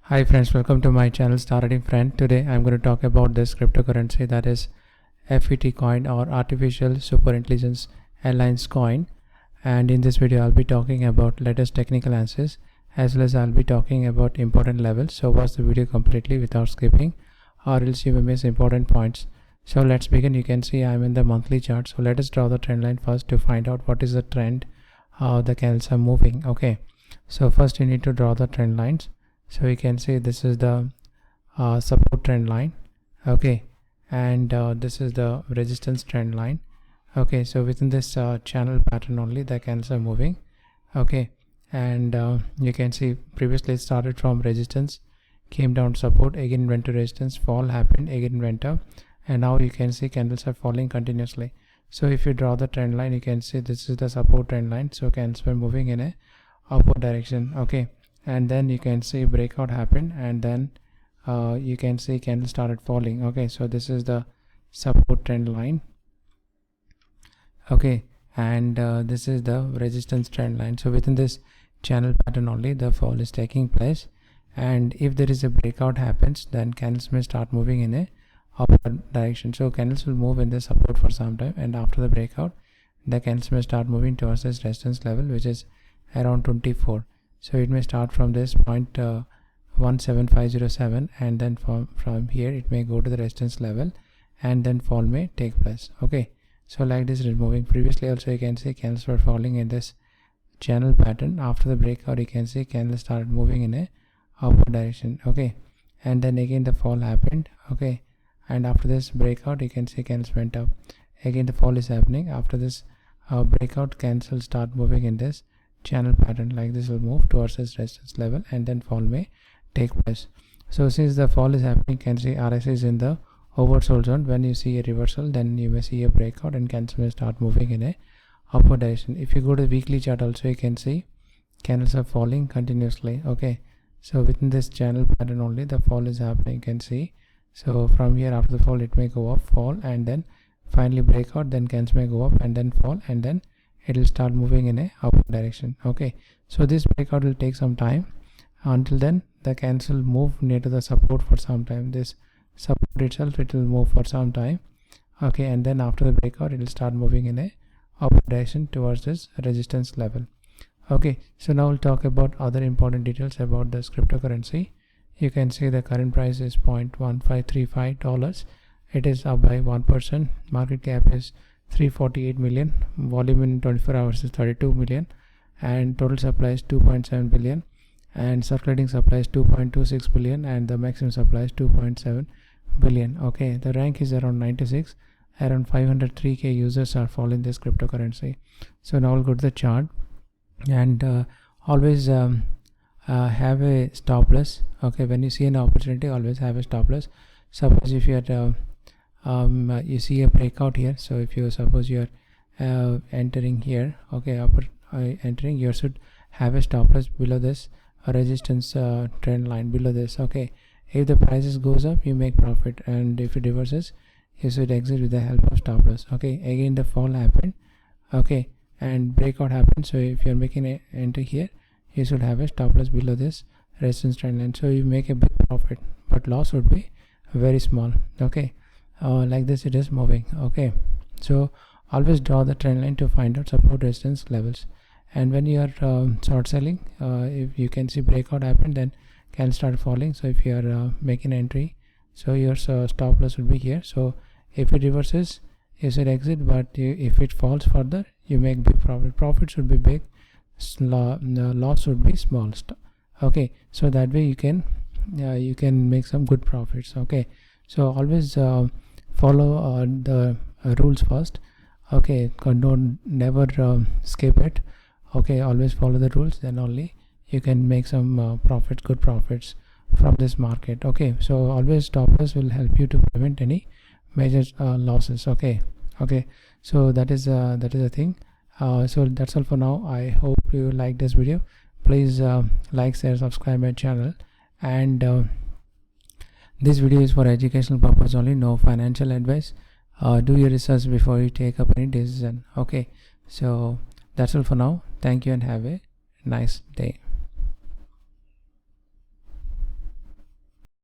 Hi friends, welcome to my channel Starting Friend. Today I'm going to talk about this cryptocurrency, that is FET coin or Artificial Super Intelligence Alliance coin. And in this video I'll be talking about latest technical answers as well as I'll be talking about important levels. So watch the video completely without skipping or else you may miss important points. So let's begin. You can see I'm in the monthly chart. So let us draw the trend line first to find out what is the trend, how the candles are moving. Okay, so first you need to draw the trend lines. So you can see this is the support trend line, okay, and this is the resistance trend line. Okay, so within this channel pattern only the candles are moving. Okay, and you can see previously it started from resistance, came down support, again went to resistance, fall happened, again went up, and now you can see candles are falling continuously. So if you draw the trend line, you can see this is the support trend line. So candles were moving in a upward direction. Okay, and then you can see breakout happened, and then you can see candle started falling. Okay, so this is the support trend line. Okay, and this is the resistance trend line. So within this channel pattern only the fall is taking place, and if there is a breakout happens, then candles may start moving in a upward direction. So candles will move in the support for some time, and after the breakout the candles may start moving towards this resistance level, which is around 24. So it may start from this point 17507, and then from here it may go to the resistance level, and then fall may take place. Okay, so like this it is moving. Previously also you can see candles were falling in this channel pattern. After the breakout you can see candles started moving in a upward direction. Okay, and then again the fall happened. Okay, and after this breakout you can see candles went up, again the fall is happening. After this breakout, candles start moving in this channel pattern, like this will move towards this resistance level, and then fall may take place. So since the fall is happening, you can see RSI is in the oversold zone. When you see a reversal, then you may see a breakout and candles may start moving in a upward direction. If you go to the weekly chart also, you can see candles are falling continuously. Okay, so within this channel pattern only the fall is happening, you can see. So from here after the fall it may go up, fall, and then finally breakout, then candles may go up and then fall, and then it will start moving in a upward direction. Okay, so this breakout will take some time. Until then the candles will move near to the support for some time. This support itself, it will move for some time. Okay, and then after the breakout it will start moving in a upward direction towards this resistance level. Okay, so now we'll talk about other important details about this cryptocurrency. You can see the current price is $0.1535. It is up by 1%. Market cap is 348 million. Volume in 24 hours is 32 million, and total supply is 2.7 billion, and circulating supply is 2.26 billion, and the maximum supply is 2.7 billion. Okay, the rank is around 96. Around 503k users are following this cryptocurrency. So now we'll go to the chart, and always have a stop loss. Okay, when you see an opportunity, always have a stop loss. Suppose if you are you see a breakout here, so if you suppose you are entering here, okay, entering, you should have a stop loss below this resistance trend line, below this. Okay, if the prices goes up you make profit, and if it reverses you should exit with the help of stop loss. Okay, again the fall happened. Okay, and breakout happened. So if you are making an entry here, you should have a stop loss below this resistance trend line, so you make a big profit, but loss would be very small. Okay, like this it is moving. Okay, so always draw the trend line to find out support resistance levels. And when you are short selling, if you can see breakout happen, then can start falling. So if you are making an entry, so your stop loss will be here. So if it reverses you should exit, but if it falls further you make big profit. Profit should be big, loss should be small. Okay, so that way you can make some good profits. Okay, so always follow the rules first. Okay, don't never skip it. Okay, always follow the rules, then only you can make some profits, good profits from this market. Okay, so always stop loss will help you to prevent any major losses. Okay, so that is a thing. So that's all for now. I hope you like this video. Please like, share, subscribe my channel, and this video is for educational purpose only, no financial advice. Do your research before you take up any decision. Okay, so that's all for now. Thank you and have a nice day.